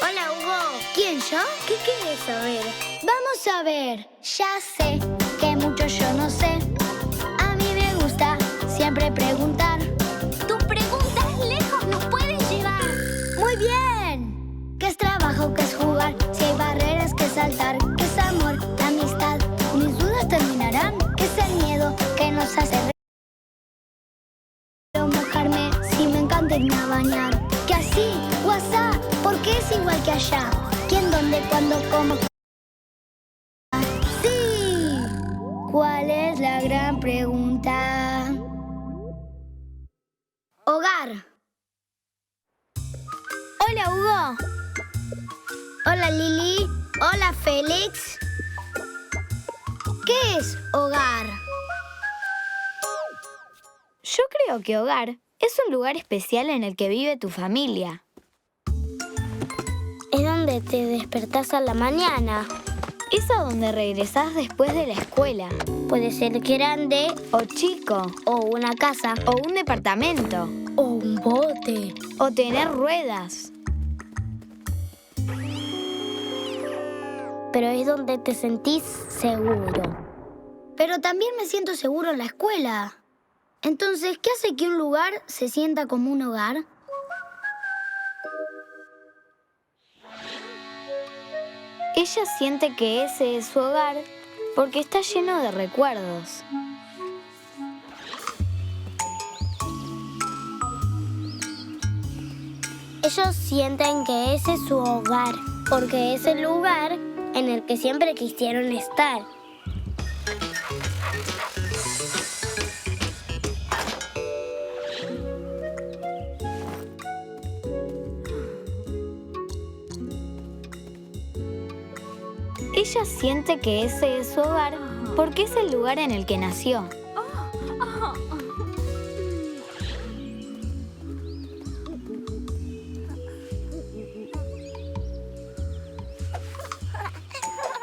Hola, Hugo. ¿Quién, yo? ¿Qué quieres saber? Vamos a ver. Ya sé que mucho yo no sé. A mí me gusta siempre preguntar. Tus preguntas lejos nos pueden llevar. Muy bien. ¿Qué es trabajo? ¿Qué es jugar? Si hay barreras que saltar. ¿Qué es amor? ¿Qué amistad? ¿Mis dudas terminarán? ¿Qué es el miedo que nos hace mojarme? Si me encanta irme a bañar. ¿Qué así? WhatsApp. ¿Por qué es igual que allá? ¿Quién, dónde, cuándo, cómo? ¡Sí! ¿Cuál es la gran pregunta? Hogar. Hola, Hugo. Hola, Lili. Hola, Félix. ¿Qué es hogar? Yo creo que hogar es un lugar especial en el que vive tu familia. Es donde te despertás a la mañana. Es a donde regresás después de la escuela. Puede ser grande O chico. o una casa O un departamento. o un bote. O tener ruedas. Pero es donde te sentís seguro. Pero también me siento seguro en la escuela. Entonces, ¿qué hace que un lugar se sienta como un hogar? Ella siente que ese es su hogar porque está lleno de recuerdos. Ellos sienten que ese es su hogar, porque es el lugar en el que siempre quisieron estar. Ella siente que ese es su hogar porque es el lugar en el que nació.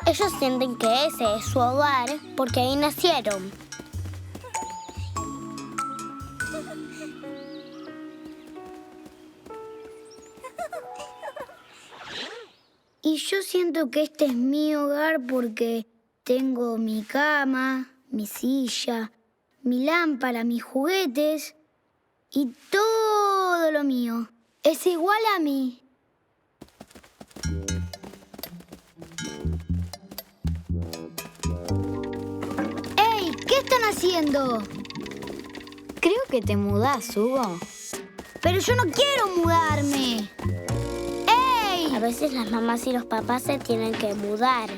Ellos sienten que ese es su hogar porque ahí nacieron. Y yo siento que este es mi hogar porque tengo mi cama, mi silla, mi lámpara, mis juguetes y todo lo mío. Es igual a mí. ¡Ey! ¿Qué están haciendo? Creo que te mudás, Hugo. Pero yo no quiero mudarme. ¡Ey! A veces las mamás y los papás se tienen que mudar.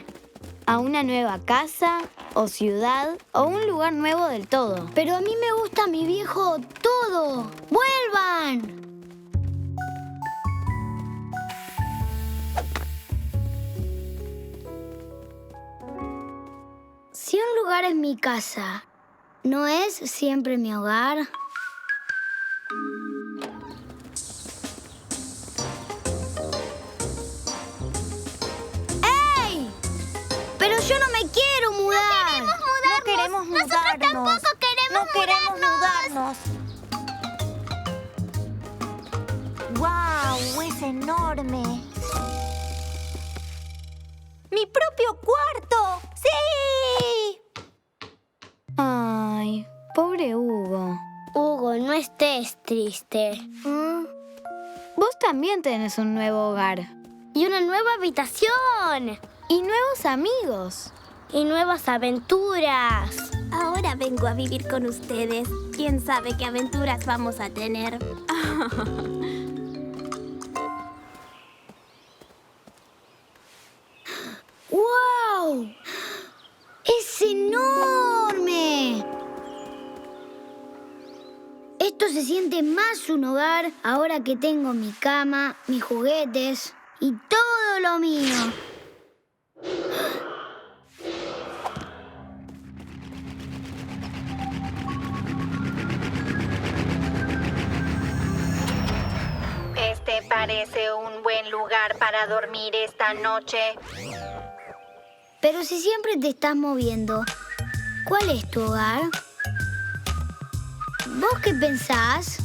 A una nueva casa, o ciudad, o un lugar nuevo del todo. Pero a mí me gusta mi viejo todo. ¡Vuelvan! Si un lugar es mi casa, ¿no es siempre mi hogar? ¡Ey! Pero yo no me quiero mudar. No queremos mudarnos. Nosotros tampoco queremos mudarnos. ¡Guau! ¡Es enorme! ¡Mi propio cuarto! ¡Sí! Ay, pobre Hugo. Hugo, no estés triste. Vos también tenés un nuevo hogar. Y una nueva habitación. Y nuevos amigos. Y nuevas aventuras. Ahora vengo a vivir con ustedes. ¿Quién sabe qué aventuras vamos a tener? ¡Wow! ¡Es enorme! Esto se siente más un hogar ahora que tengo mi cama, mis juguetes y todo lo mío. Este parece un buen lugar para dormir esta noche. Pero si siempre te estás moviendo, ¿cuál es tu hogar? ¿Vos qué pensás?